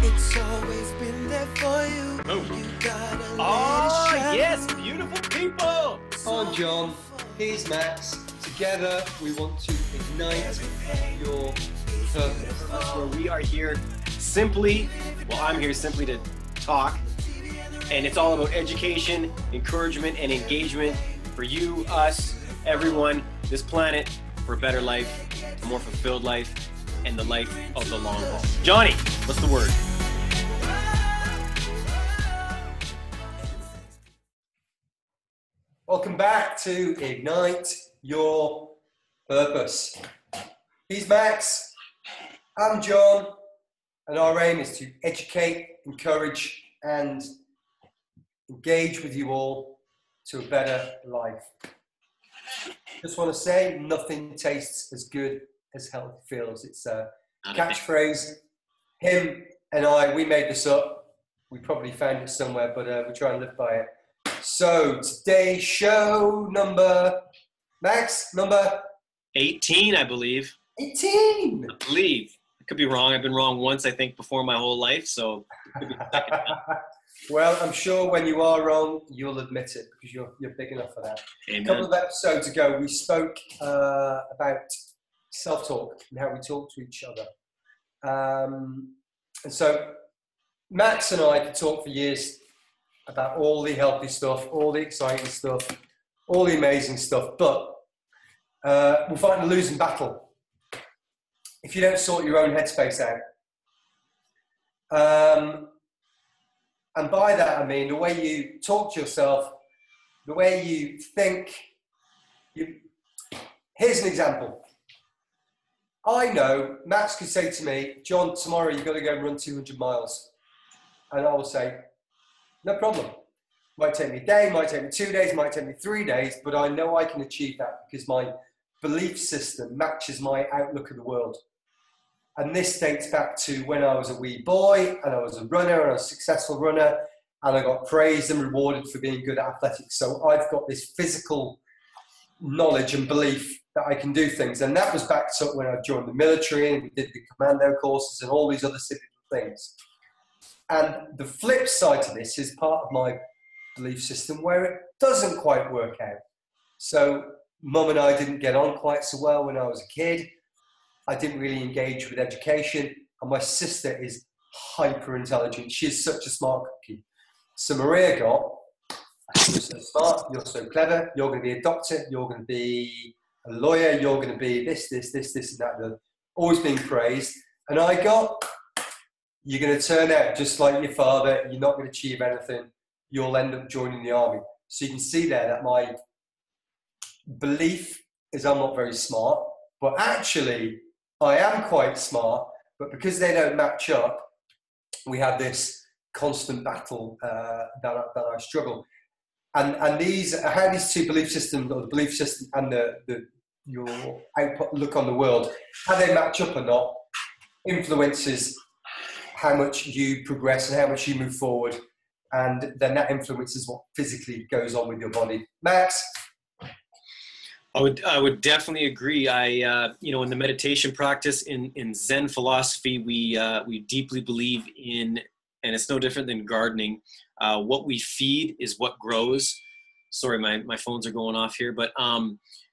It's always been there for you. You gotta Oh, let it yes, beautiful people. I'm John, here's Max. Together we want to ignite your purpose. That's where we are here simply, well, I'm here simply to talk. And it's all about education, encouragement, and engagement for you, us, everyone, this planet, for a better life, a more fulfilled life, and the life of the long haul. Johnny, what's the word? Welcome back to Ignite Your Purpose. He's Max, I'm John, and our aim is to educate, encourage, and engage with you all to a better life. Just want to say, nothing tastes as good as healthy feels. It's a catchphrase. Him and I, we made this up. We probably found it somewhere, but we try and live by it. So today's show number, Max, number 18, I believe. 18. I believe. I could be wrong. I've been wrong once, I think, before my whole life. So, well, I'm sure when you are wrong, you'll admit it because you're big enough for that. Amen. A couple of episodes ago, we spoke about self-talk and how we talk to each other. And so Max and I could talk for years about all the healthy stuff, all the exciting stuff, all the amazing stuff, but we'll fight a losing battle if you don't sort your own headspace out. And by that I mean the way you talk to yourself, the way you think. Here's an example. I know Max could say to me, John, tomorrow you've got to go and run 200 miles. And I will say, no problem. Might take me a day, might take me 2 days, might take me 3 days, but I know I can achieve that because my belief system matches my outlook of the world. And this dates back to when I was a wee boy and I was a runner and I was a successful runner and I got praised and rewarded for being good at athletics. So I've got this physical knowledge and belief that I can do things. And that was backed up when I joined the military and we did the commando courses and all these other silly things. And the flip side to this is part of my belief system where it doesn't quite work out. So Mum and I didn't get on quite so well when I was a kid. I didn't really engage with education. And my sister is hyper intelligent. She's such a smart cookie. So Maria got, you're so smart, you're so clever, you're going to be a doctor, you're going to be a lawyer, you're going to be this, and that. Always being praised. And I got, you're going to turn out just like your father, you're not going to achieve anything, you'll end up joining the army. So you can see there that my belief is I'm not very smart, but actually I am quite smart, but because they don't match up, we have this constant battle that I struggle. And these, how these two belief systems, or the belief system and your output look on the world, how they match up or not, influences how much you progress and how much you move forward. And then that influences what physically goes on with your body. Max? I would definitely agree. In the meditation practice in Zen philosophy, we deeply believe in, and it's no different than gardening. What we feed is what grows. Sorry, my phones are going off here, but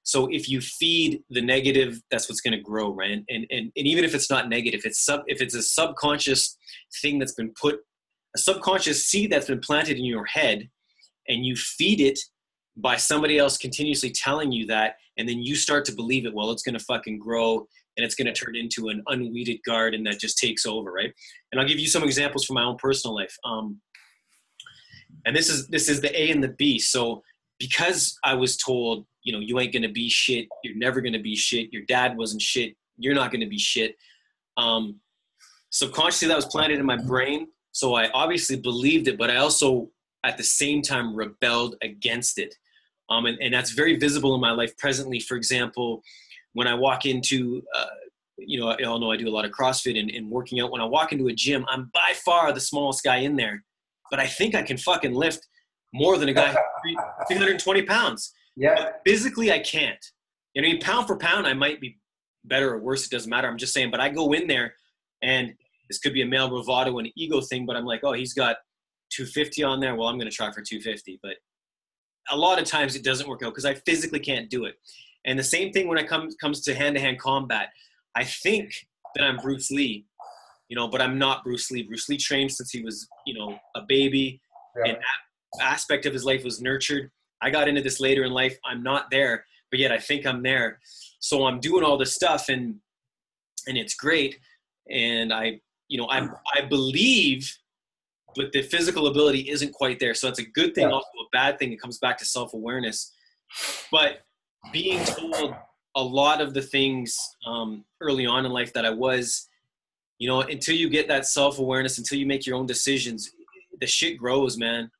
so if you feed the negative, that's what's going to grow, right? And even if it's not negative, if it's a subconscious thing that's been put, a subconscious seed that's been planted in your head, and you feed it by somebody else continuously telling you that, and then you start to believe it, well, it's going to fucking grow and it's going to turn into an unweeded garden that just takes over, right? And I'll give you some examples from my own personal life. And this is the A and the B. So because I was told, you ain't going to be shit, you're never going to be shit, your dad wasn't shit, you're not going to be shit. Subconsciously that was planted in my brain. So I obviously believed it, but I also at the same time rebelled against it. And that's very visible in my life presently. For example, when I walk into, I all know I do a lot of CrossFit and working out. When I walk into a gym, I'm by far the smallest guy in there, but I think I can fucking lift more than a guy 320 pounds. Yeah. But physically, I can't. Pound for pound, I might be better or worse. It doesn't matter. I'm just saying, but I go in there and This could be a male bravado and ego thing, but I'm like, oh, he's got 250 on there. Well, I'm going to try for 250. But a lot of times it doesn't work out because I physically can't do it. And the same thing when it comes to hand-to-hand combat. I think that I'm Bruce Lee, but I'm not Bruce Lee. Bruce Lee trained since he was, a baby, and that aspect of his life was nurtured. I got into this later in life. I'm not there, but yet I think I'm there. So I'm doing all this stuff, and it's great. And I believe, but the physical ability isn't quite there. So it's a good thing, also a bad thing. It comes back to self-awareness. But being told a lot of the things early on in life that I was, until you get that self-awareness, until you make your own decisions, the shit grows, man.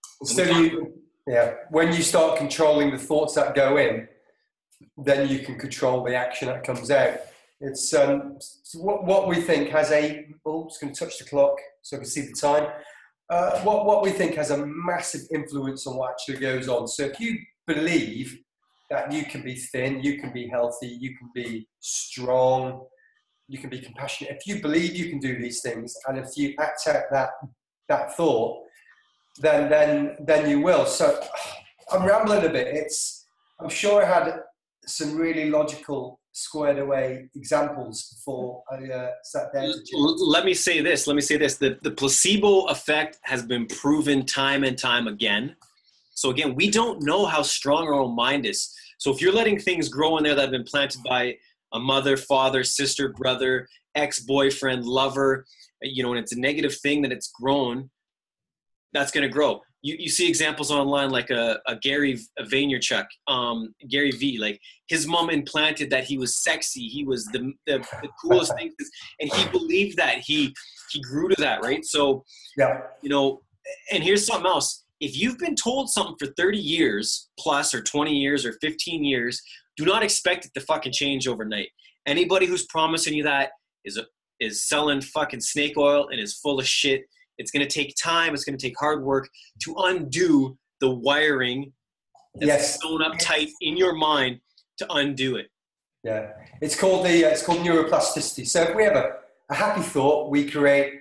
When you start controlling the thoughts that go in, then you can control the action that comes out. It's what we think has it's going to touch the clock so I can see the time. What we think has a massive influence on what actually goes on. So if you believe that you can be thin, you can be healthy, you can be strong, you can be compassionate. If you believe you can do these things, and if you act out that thought, then you will. So I'm rambling a bit. I'm sure I had some really logical, squared away examples before I sat down to chat. Let me say this. The placebo effect has been proven time and time again. So again, we don't know how strong our own mind is. So if you're letting things grow in there that have been planted by a mother, father, sister, brother, ex-boyfriend, lover, and it's a negative thing that it's grown, that's going to grow. You see examples online like a Gary Vaynerchuk, Gary V. Like his mom implanted that he was sexy, he was the coolest thing, and he believed that. He grew to that, right? So, and here's something else. If you've been told something for 30 years plus or 20 years or 15 years, do not expect it to fucking change overnight. Anybody who's promising you that is selling fucking snake oil and is full of shit. It's going to take time. It's going to take hard work to undo the wiring that's sewn up tight in your mind to undo it. Yeah. It's called neuroplasticity. So if we have a happy thought, we create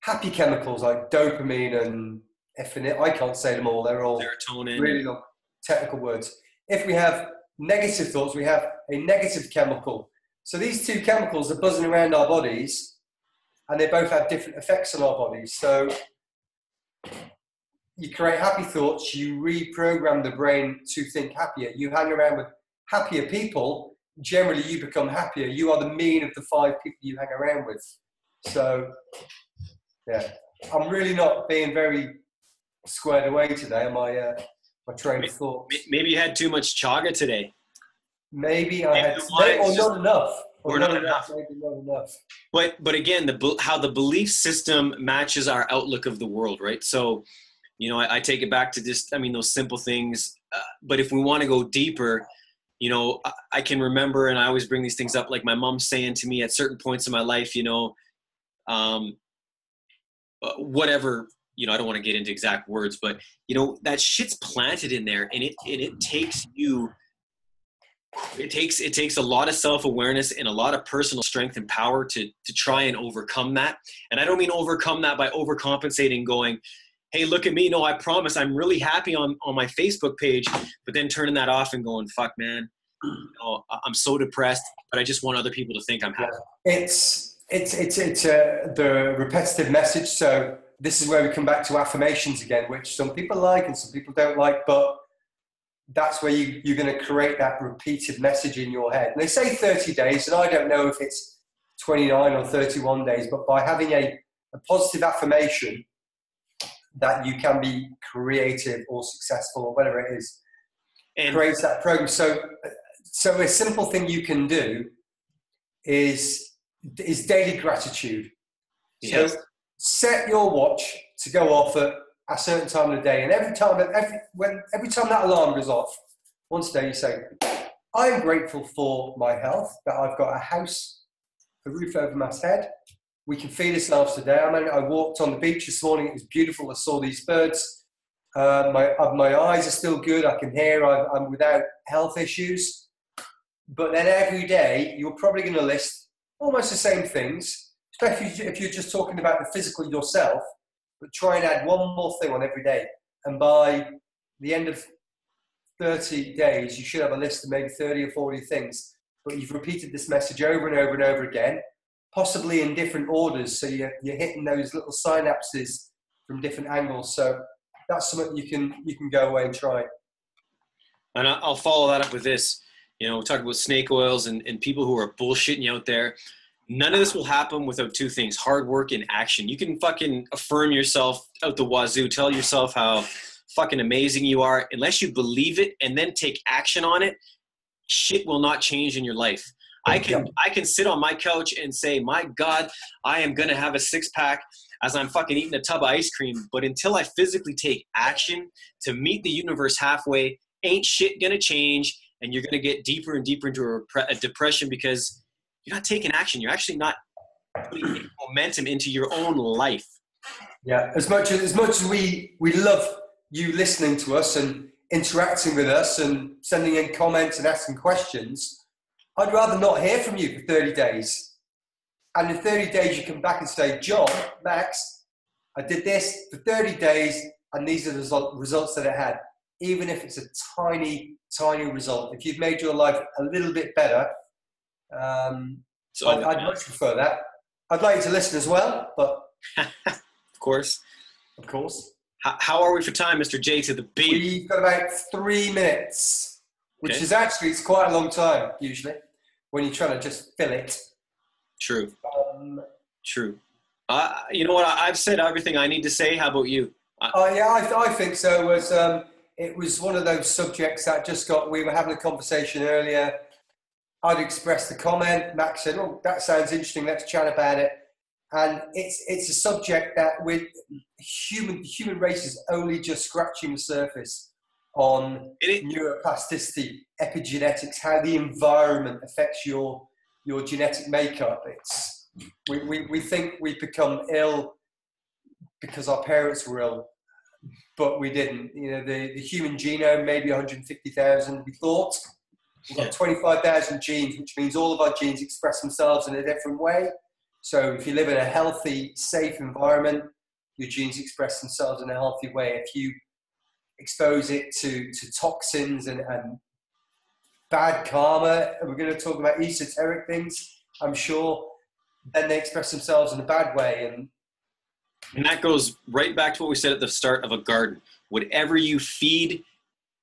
happy chemicals like dopamine and I can't say them all. They're all serotonin, really long technical words. If we have negative thoughts, we have a negative chemical. So these two chemicals are buzzing around our bodies, and they both have different effects on our bodies. So you create happy thoughts, you reprogram the brain to think happier. You hang around with happier people, generally you become happier. You are the mean of the 5 people you hang around with. So, I'm really not being very squared away today on my train of thought. Maybe you had too much chaga today. Maybe I had, or not enough. Or not enough. Maybe not enough. But again, how the belief system matches our outlook of the world, right? So, I take it back to just, those simple things. But if we want to go deeper, I can remember, and I always bring these things up, like my mom saying to me at certain points in my life, whatever, I don't want to get into exact words, but that shit's planted in there, and it takes you. It takes a lot of self-awareness and a lot of personal strength and power to try and overcome that. And I don't mean overcome that by overcompensating, going, hey, look at me. No, I promise I'm really happy on my Facebook page, but then turning that off and going, fuck, man, I'm so depressed, but I just want other people to think I'm happy. It's the repetitive message. So this is where we come back to affirmations again, which some people like and some people don't like, but that's where you're going to create that repeated message in your head. And they say 30 days, and I don't know if it's 29 or 31 days, but by having a positive affirmation that you can be creative or successful or whatever it is, and creates that program. So a simple thing you can do is daily gratitude. Yes. So set your watch to go off at a certain time of the day, and every time that alarm goes off, once a day you say, I am grateful for my health, that I've got a house, a roof over my head. We can feed ourselves today. I walked on the beach this morning. It was beautiful. I saw these birds. My eyes are still good. I can hear. I'm without health issues. But then every day, you're probably going to list almost the same things especially if you're just talking about the physical yourself, but try and add one more thing on every day. And by the end of 30 days, you should have a list of maybe 30 or 40 things, but you've repeated this message over and over and over again, possibly in different orders. So you're hitting those little synapses from different angles. So that's something you can go away and try. And I'll follow that up with this. You know, talk about snake oils and people who are bullshitting you out there. None of this will happen without two things: hard work and action. You can fucking affirm yourself out the wazoo, tell yourself how fucking amazing you are. Unless you believe it and then take action on it, shit will not change in your life. I can sit on my couch and say, my God, I am going to have a six-pack as I'm fucking eating a tub of ice cream. But until I physically take action to meet the universe halfway, ain't shit going to change. And you're going to get deeper and deeper into a depression because you're not taking action. You're actually not putting momentum into your own life. Yeah, as much as we love you listening to us and interacting with us and sending in comments and asking questions, I'd rather not hear from you for 30 days. And in 30 days, you come back and say, John, Max, I did this for 30 days and these are the results that it had. Even if it's a tiny, tiny result. If you've made your life a little bit better, I'd much prefer that. I'd like you to listen as well, but... Of course. Of course. How are we for time, Mr. J to the B? We've got about 3 minutes, which is actually, it's quite a long time, usually, when you're trying to just fill it. True. True. You know what? I've said everything I need to say. How about you? I think so. It was one of those subjects that we were having a conversation earlier. I'd expressed the comment. Max said, oh, that sounds interesting. Let's chat about it. And it's a subject that the human race is only just scratching the surface on neuroplasticity, epigenetics, how the environment affects your genetic makeup. We think we become ill because our parents were ill, but we didn't. You know, the human genome, maybe 150,000, we thought. We've got 25,000 genes, which means all of our genes express themselves in a different way. So if you live in a healthy, safe environment, your genes express themselves in a healthy way. If you expose it to toxins and bad karma, and we're going to talk about esoteric things, I'm sure, then they express themselves in a bad way. And that goes right back to what we said at the start of a garden. Whatever you feed,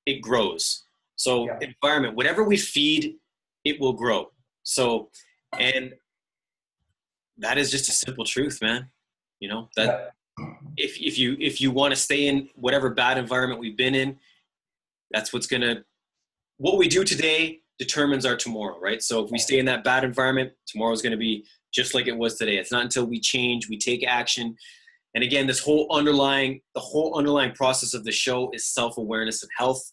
it grows. So environment, whatever we feed, it will grow. So, and that is just a simple truth, man. You know, that if you want to stay in whatever bad environment we've been in, that's what we do today determines our tomorrow, right? So if we stay in that bad environment, tomorrow's going to be just like it was today. It's not until we change, we take action. And again, the whole underlying process of the show is self-awareness and health.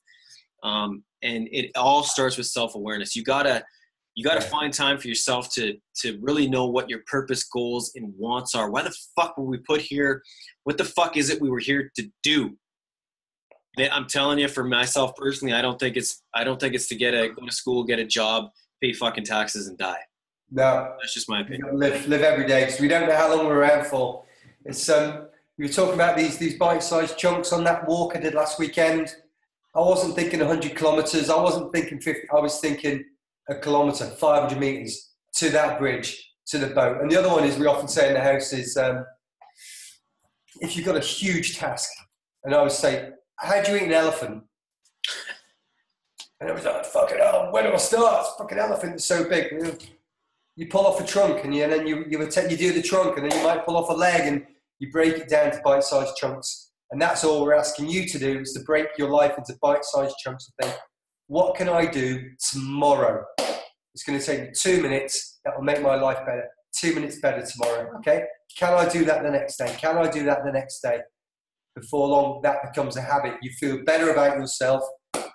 And it all starts with self-awareness. You gotta find time for yourself to really know what your purpose, goals, and wants are. Why the fuck were we put here? What the fuck is it we were here to do? I'm telling you, for myself personally, I don't think it's to go to school, get a job, pay fucking taxes, and die. No, that's just my opinion. Live every day, because we don't know how long we're around for. It's you were talking about these bite-sized chunks on that walk I did last weekend. I wasn't thinking 100 kilometers. I wasn't thinking 50. I was thinking a kilometer, 500 meters to that bridge, to the boat. And the other one is, we often say in the house, is if you've got a huge task, and I would say, how do you eat an elephant? And it was like, fucking hell, where do I start? It's fucking elephant is so big. You pull off a trunk, and then you do the trunk, and then you might pull off a leg, and you break it down to bite-sized chunks. And that's all we're asking you to do, is to break your life into bite-sized chunks and think, what can I do tomorrow? It's going to take me 2 minutes. That will make my life better. 2 minutes better tomorrow, okay? Can I do that the next day? Can I do that the next day? Before long, that becomes a habit. You feel better about yourself.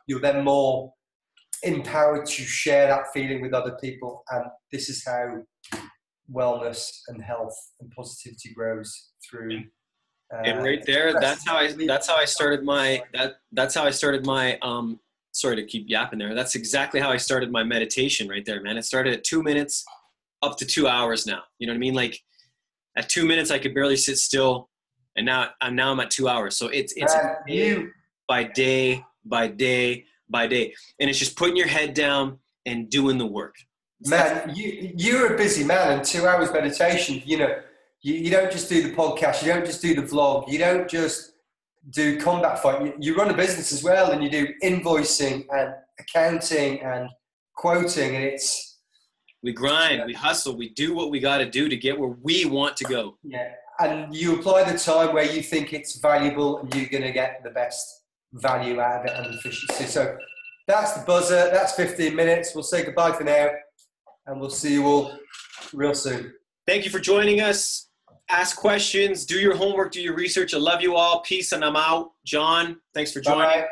You're then more empowered to share that feeling with other people. And this is how wellness and health and positivity grows through. And right there, that's how I started my sorry to keep yapping there. That's exactly how I started my meditation right there, man. It started at 2 minutes up to 2 hours now. You know what I mean? Like, At 2 minutes, I could barely sit still. And now I'm at 2 hours. So it's day by day by day by day. And it's just putting your head down and doing the work. Man, you're a busy man, and 2 hours meditation, you know, you don't just do the podcast, you don't just do the vlog, you don't just do combat fight, you run a business as well, and you do invoicing and accounting and quoting, and we grind, we hustle, we do what we got to do to get where we want to go. Yeah, and you apply the time where you think it's valuable and you're going to get the best value out of it and efficiency. So that's the buzzer, that's 15 minutes. We'll say goodbye for now, and we'll see you all real soon. Thank you for joining us. Ask questions, do your homework, do your research. I love you all. Peace, and I'm out. John, thanks for joining. Bye.